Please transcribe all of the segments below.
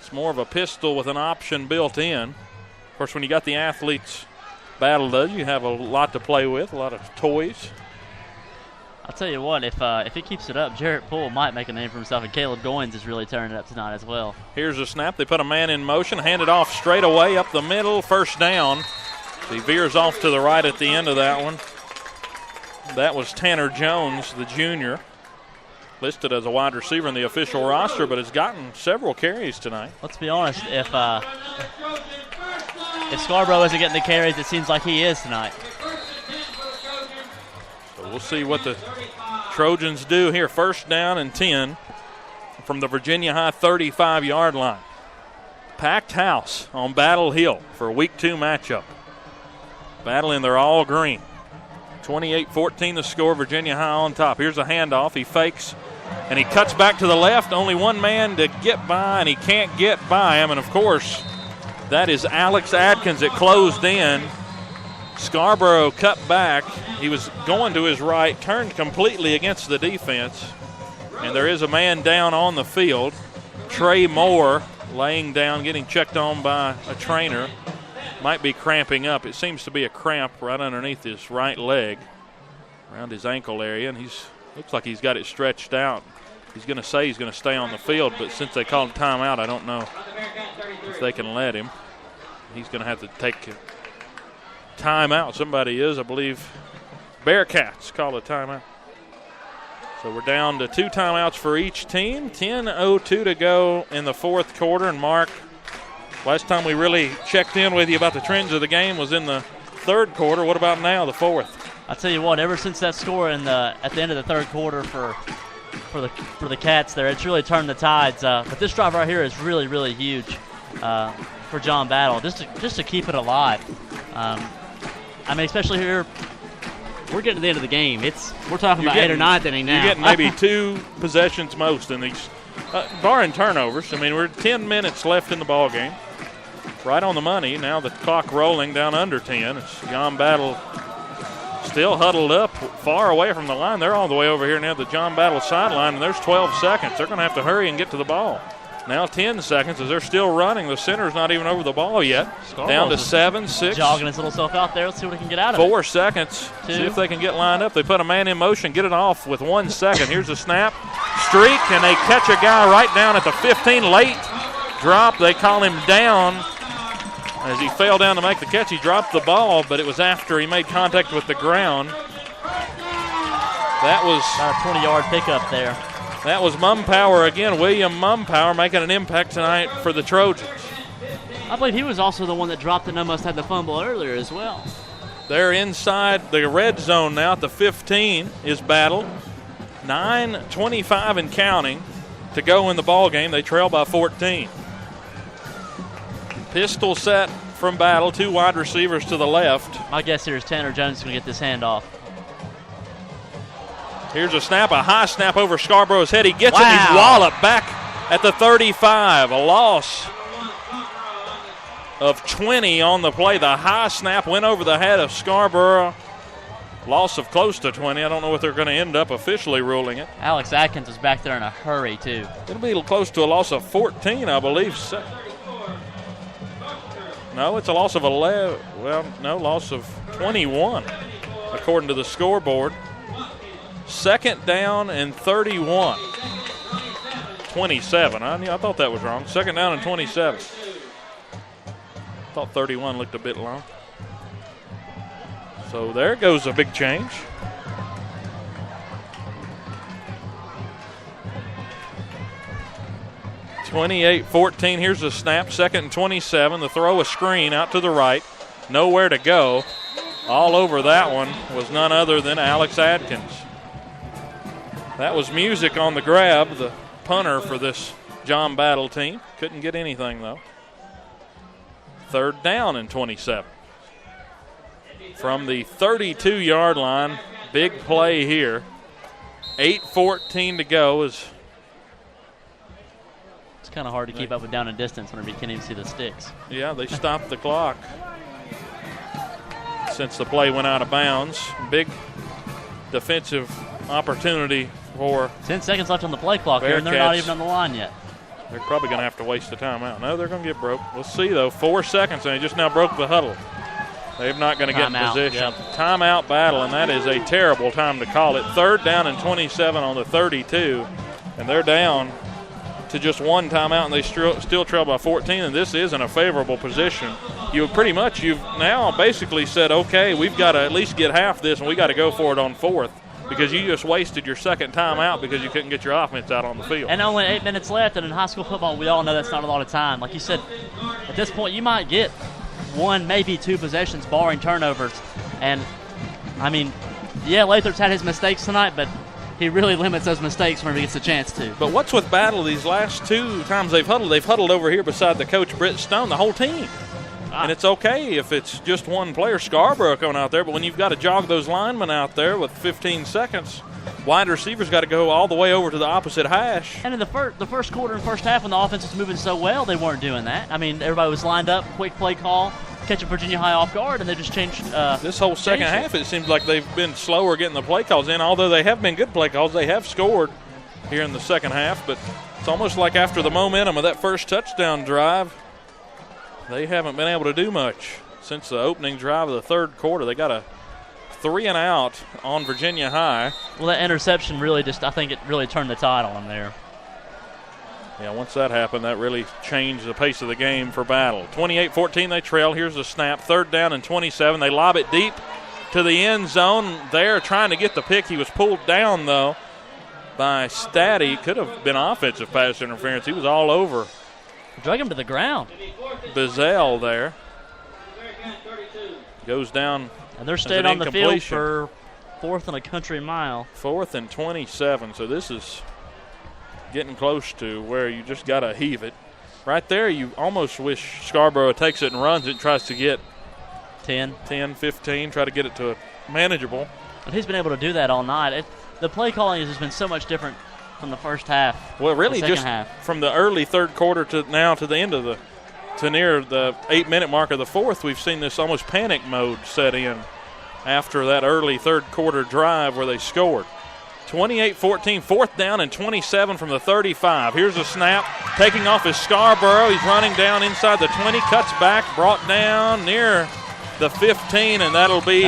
It's more of a pistol with an option built in. Of course, when you got the athletes Battle does, you have a lot to play with, a lot of toys. I'll tell you what, if he keeps it up, Jarrett Poole might make a name for himself, and Caleb Goins is really turning it up tonight as well. Here's a snap. They put a man in motion, hand it off straight away up the middle, first down. So he veers off to the right at the end of that one. That was Tanner Jones, the junior, listed as a wide receiver in the official roster, but has gotten several carries tonight. Let's be honest, if Scarborough isn't getting the carries, it seems like he is tonight. So we'll see what the Trojans do here. First down and 10 from the Virginia High 35-yard line. Packed house on Battle Hill for a Week 2 matchup. Battle in their all green. 28-14 the score, Virginia High on top. Here's a handoff. He fakes, and he cuts back to the left. Only one man to get by, and he can't get by him. And, of course, that is Alex Adkins. It closed in. Scarborough cut back. He was going to his right, turned completely against the defense. And there is a man down on the field. Trey Moore laying down, getting checked on by a trainer. Might be cramping up. It seems to be a cramp right underneath his right leg, around his ankle area, and looks like he's got it stretched out. He's going to say he's going to stay on the field, but since they called timeout, I don't know if they can let him. He's going to have to take a timeout. Somebody is, I believe, Bearcats call a timeout. So we're down to 2 timeouts for each team. 10:02 to go in the fourth quarter. And, Mark, last time we really checked in with you about the trends of the game was in the third quarter. What about now, the fourth? I'll tell you what, ever since that score at the end of the third quarter for the Cats there, it's really turned the tides. But this drive right here is really, really huge for John Battle, just to keep it alive. I mean, especially here, we're getting to the end of the game. We're talking about 8th or 9th inning now. You're getting maybe 2 possessions most in these, barring turnovers. I mean, we're 10 minutes left in the ball game. Right on the money. Now the clock rolling down under 10. It's John Battle still huddled up far away from the line. They're all the way over here near the John Battle sideline, and there's 12 seconds. They're going to have to hurry and get to the ball. Now 10 seconds as they're still running. The center's not even over the ball yet. Down to 7, 6. Jogging his little self out there. Let's see what he can get out of 4 seconds. 2. See if they can get lined up. They put a man in motion, get it off with 1 second. Here's a snap. Streak, and they catch a guy right down at the 15. Late drop. They call him down. As he fell down to make the catch, he dropped the ball, but it was after he made contact with the ground. That was about a 20-yard pickup there. That was Mumpower again. William Mumpower making an impact tonight for the Trojans. I believe he was also the one that dropped and almost had the fumble earlier as well. They're inside the red zone now at the 15 is Battle. 9:25 and counting to go in the ball game. They trail by 14. Pistol set from Battle. 2 wide receivers to the left. My guess here is Tanner Jones is going to get this handoff. Here's a snap, a high snap over Scarborough's head. He gets it, and he's walloped back at the 35. A loss of 20 on the play. The high snap went over the head of Scarborough. Loss of close to 20. I don't know what they're going to end up officially ruling it. Alex Atkins was back there in a hurry, too. It'll be close to a loss of 14, I believe. No, it's a loss of 11. Well, no, loss of 21, according to the scoreboard. Second down and 31. 27. I thought that was wrong. Second down and 27. Thought 31 looked a bit long. So there goes a big change. (28-14). Here's the snap. Second and 27. The throw, a screen out to the right. Nowhere to go. All over that one was none other than Alex Adkins. That was music on the grab, the punter for this John Battle team. Couldn't get anything, though. Third down and 27. From the 32-yard line, big play here. 8:14 to go. It's kind of hard to keep up with down and distance whenever you can't even see the sticks. Yeah, they stopped the clock since the play went out of bounds. Big defensive opportunity for 10 seconds left on the play clock here, and they're not even on the line yet. They're probably going to have to waste a timeout. No, they're going to get broke. We'll see, though. 4 seconds, and they just now broke the huddle. They're not going to get in position. Yep. Timeout battle, and that is a terrible time to call it. 3rd down and 27 on the 32, and they're down to just one timeout, and they still trail by 14, and this isn't a favorable position. You've now basically said, okay, we've got to at least get half this, and we got to go for it on 4th. Because you just wasted your second timeout because you couldn't get your offense out on the field. And only 8 minutes left, and in high school football, we all know that's not a lot of time. Like you said, at this point, you might get 1, maybe 2 possessions, barring turnovers. And, I mean, yeah, Lathrop's had his mistakes tonight, but he really limits those mistakes whenever he gets a chance to. But what's with Battle these last 2 times they've huddled over here beside the coach, Britt Stone, the whole team. And it's okay if it's just one player, Scarborough, coming out there, but when you've got to jog those linemen out there with 15 seconds, wide receivers got to go all the way over to the opposite hash. And in the first quarter and first half, when the offense was moving so well, they weren't doing that. I mean, everybody was lined up, quick play call, catching Virginia High off guard, and they just changed. This whole second half, it seems like they've been slower getting the play calls in. Although they have been good play calls, they have scored here in the second half, but it's almost like after the momentum of that first touchdown drive, they haven't been able to do much since the opening drive of the third quarter. They got a 3-and-out on Virginia High. Well, that interception really I think it really turned the tide on them there. Yeah, once that happened, that really changed the pace of the game for Battle. 28-14, they trail. Here's the snap. 3rd down and 27. They lob it deep to the end zone. They're trying to get the pick. He was pulled down, though, by Staddy. Could have been offensive pass interference. He was all over. Drug him to the ground. Bazell there. Goes down. And they're staying on the field for 4th and a country mile. 4th and 27. So this is getting close to where you just got to heave it. Right there, you almost wish Scarborough takes it and runs it and tries to get 10, 15, try to get it to a manageable. But he's been able to do that all night. The play calling has been so much different from the first half. Well, really, just half. From the early third quarter to now to the end of to near the 8-minute mark of the 4th, we've seen this almost panic mode set in after that early third quarter drive where they scored. 28-14, 4th down and 27 from the 35. Here's a snap. Taking off is Scarborough. He's running down inside the 20, cuts back, brought down near the 15, and that'll be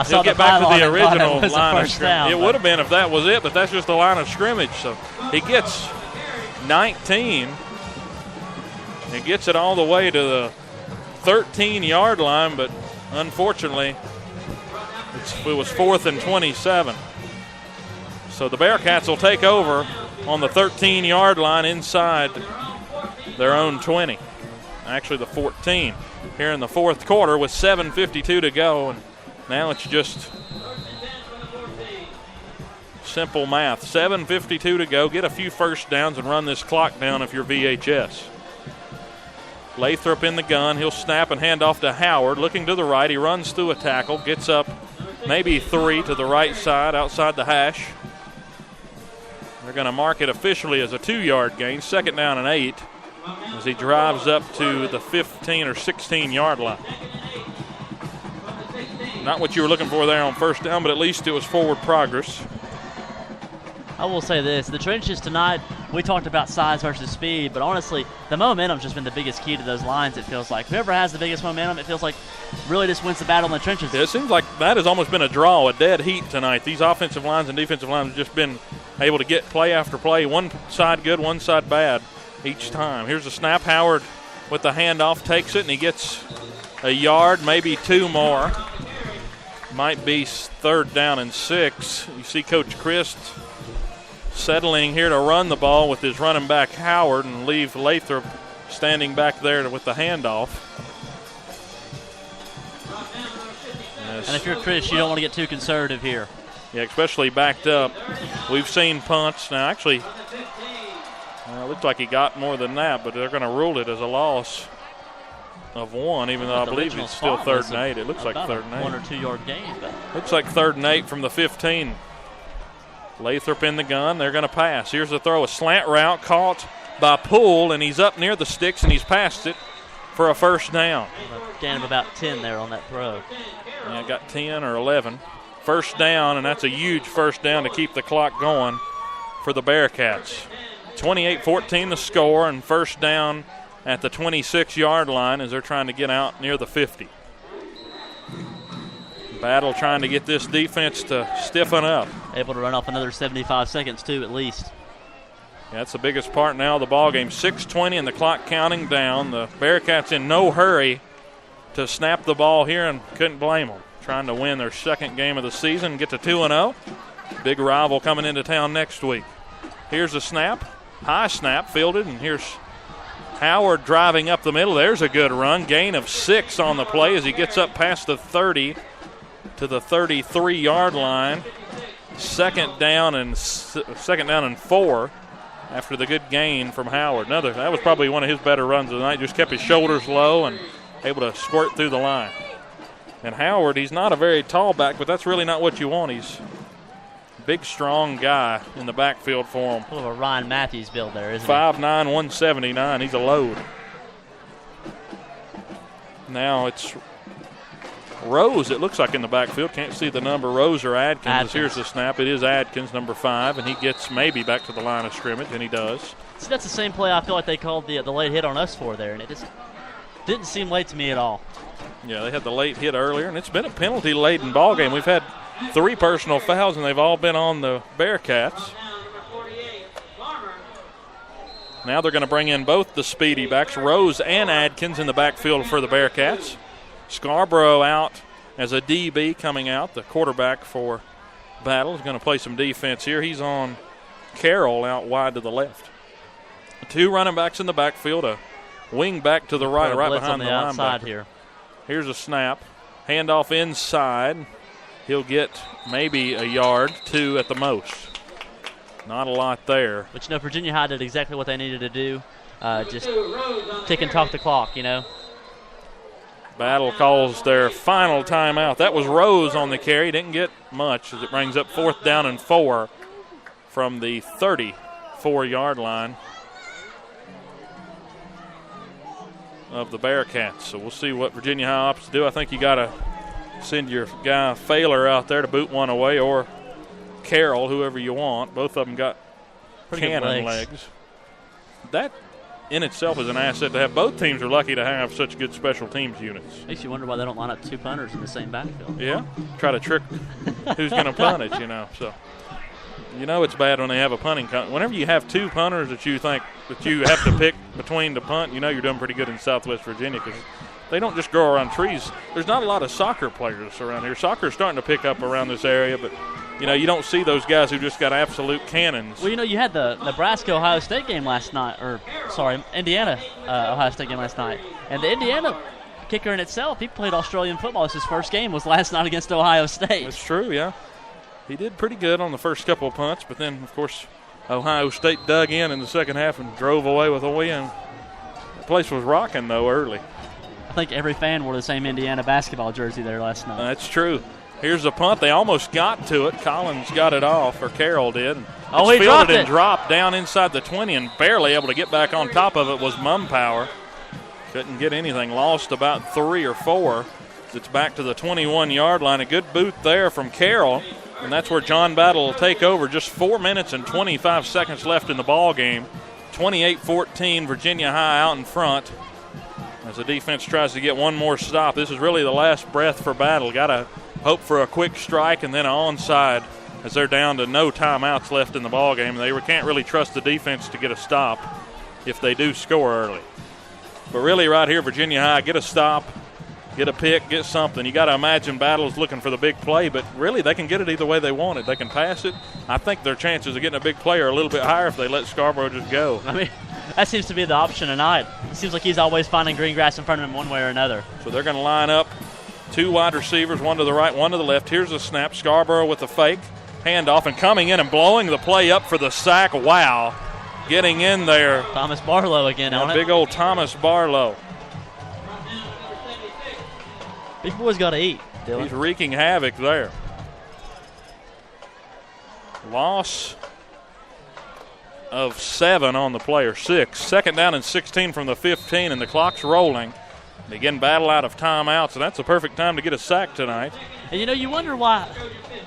he'll get back to the original line of scrimmage. It would have been if that was it, but that's just the line of scrimmage. So he gets 19 and gets it all the way to the 13-yard line, but unfortunately it was 4th and 27. So the Bearcats will take over on the 13-yard line inside their own 20. Actually the 14 here in the 4th quarter with 7:52 to go. And now it's just simple math. 7:52 to go. Get a few first downs and run this clock down if you're VHS. Lathrop in the gun. He'll snap and hand off to Howard. Looking to the right. He runs through a tackle. Gets up maybe 3 to the right side outside the hash. They're going to mark it officially as a 2-yard gain. 2nd down and 8 as he drives up to the 15 or 16-yard line. Not what you were looking for there on first down, but at least it was forward progress. I will say this. The trenches tonight, we talked about size versus speed, but honestly, the momentum's just been the biggest key to those lines, it feels like. Whoever has the biggest momentum, it feels like really just wins the battle in the trenches. Yeah, it seems like that has almost been a draw, a dead heat tonight. These offensive lines and defensive lines have just been able to get play after play. One side good, one side bad each time. Here's a snap. Howard with the handoff takes it, and he gets a yard, maybe 2 more. Might be 3rd down and 6. You see Coach Christ settling here to run the ball with his running back Howard and leave Lathrop standing back there with the handoff. Yes. And if you're Chris, you don't want to get too conservative here. Yeah, especially backed up. We've seen punts. Now, actually, it looks like he got more than that, but they're going to rule it as a loss of 1, even though I believe it's still 3rd and 8. It looks like 3rd and 8. 1 or 2 yard gain. But looks like 3rd and 8 from the 15. Lathrop in the gun. They're going to pass. Here's the throw. A slant route caught by Poole, and he's up near the sticks, and he's passed it for a first down. A gain of about 10 there on that throw. Yeah, got 10 or 11. First down, and that's a huge first down to keep the clock going for the Bearcats. 28-14 the score, and first down at the 26-yard line as they're trying to get out near the 50. Battle trying to get this defense to stiffen up. Able to run off another 75 seconds, too, at least. Yeah, that's the biggest part now of the ball game. 6:20 and the clock counting down. The Bearcats in no hurry to snap the ball here, and couldn't blame them. Trying to win their second game of the season, get to 2-0. Big rival coming into town next week. Here's a snap. High snap, fielded, and here's Howard driving up the middle. There's a good run. Gain of 6 on the play as he gets up past the 30 to the 33-yard line. Second down and 4 after the good gain from Howard. That was probably one of his better runs of the night. Just kept his shoulders low and able to squirt through the line. And Howard, he's not a very tall back, but that's really not what you want. He's big, strong guy in the backfield for him. A little of a Ryan Matthews build there, isn't 5'9", 179. He's a load. Now it's Rose, it looks like, in the backfield. Can't see the number, Rose or Adkins. Here's the snap. It is Adkins, number 5, and he gets maybe back to the line of scrimmage, and he does. See, that's the same play I feel like they called the late hit on us for there, and it just didn't seem late to me at all. Yeah, they had the late hit earlier, and it's been a penalty-laden ball game. We've had 3 personal fouls, and they've all been on the Bearcats. Now they're going to bring in both the speedy backs, Rose and Adkins, in the backfield for the Bearcats. Scarborough out as a DB coming out. The quarterback for Battle is going to play some defense here. He's on Carroll out wide to the left. 2 running backs in the backfield, a wing back to the right behind the outside linebacker. Here. Here's a snap. Handoff inside. He'll get maybe a yard, 2 at the most. Not a lot there. But, Virginia High did exactly what they needed to do. Just tick and talk the clock, Battle calls their final timeout. That was Rose on the carry. Didn't get much as it brings up 4th down and 4 from the 34-yard line of the Bearcats. So we'll see what Virginia High opts to do. I think you got to send your guy Failer out there to boot one away, or Carroll, whoever you want. Both of them got cannon legs. That in itself is an asset to have. Both teams are lucky to have such good special teams units. Makes you wonder why they don't line up 2 punters in the same backfield. Yeah, try to trick who's going to punt it, So, it's bad when they have a punting. Whenever you have 2 punters that you think that you have to pick between to punt, you're doing pretty good in Southwest Virginia because they don't just grow around trees. There's not a lot of soccer players around here. Soccer's starting to pick up around this area, but you don't see those guys who just got absolute cannons. Well, you had the Nebraska-Ohio State game last night, Indiana-Ohio State game last night. And the Indiana kicker in itself, he played Australian football. It's his first game was last night against Ohio State. That's true, yeah. He did pretty good on the first couple of punts, but then, of course, Ohio State dug in the second half and drove away with a win. The place was rocking, though, early. I think every fan wore the same Indiana basketball jersey there last night. That's true. Here's a punt. They almost got to it. Collins got it off, or Carroll did. He dropped it. And dropped down inside the 20, and barely able to get back on top of it was Mumpower. Couldn't get anything. Lost about 3 or 4. It's back to the 21-yard line. A good boot there from Carroll, and that's where John Battle will take over. Just 4 minutes and 25 seconds left in the ball game. 28-14, Virginia High out in front as the defense tries to get one more stop. This is really the last breath for Battle. Got to hope for a quick strike and then an onside as they're down to no timeouts left in the ball game. They can't really trust the defense to get a stop if they do score early. But really right here, Virginia High, get a stop, get a pick, get something. You got to imagine Battle's looking for the big play, but really they can get it either way they want it. They can pass it. I think their chances of getting a big play are a little bit higher if they let Scarborough just go. That seems to be the option tonight. It seems like he's always finding green grass in front of him one way or another. So they're going to line up 2 wide receivers, one to the right, one to the left. Here's a snap. Scarborough with the fake. Handoff and coming in and blowing the play up for the sack. Wow. Getting in there. Thomas Barlow again on it. Big old Thomas Barlow. Big boy's got to eat, Dylan. He's wreaking havoc there. Loss of 7 on the play, or 6. Second down and 16 from the 15, and the clock's rolling. Again, Battle out of timeouts, and that's the perfect time to get a sack tonight. And you wonder why,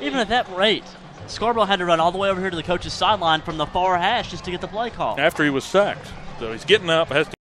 even at that rate, Scarborough had to run all the way over here to the coach's sideline from the far hash just to get the play call. After he was sacked. So he's getting up, has to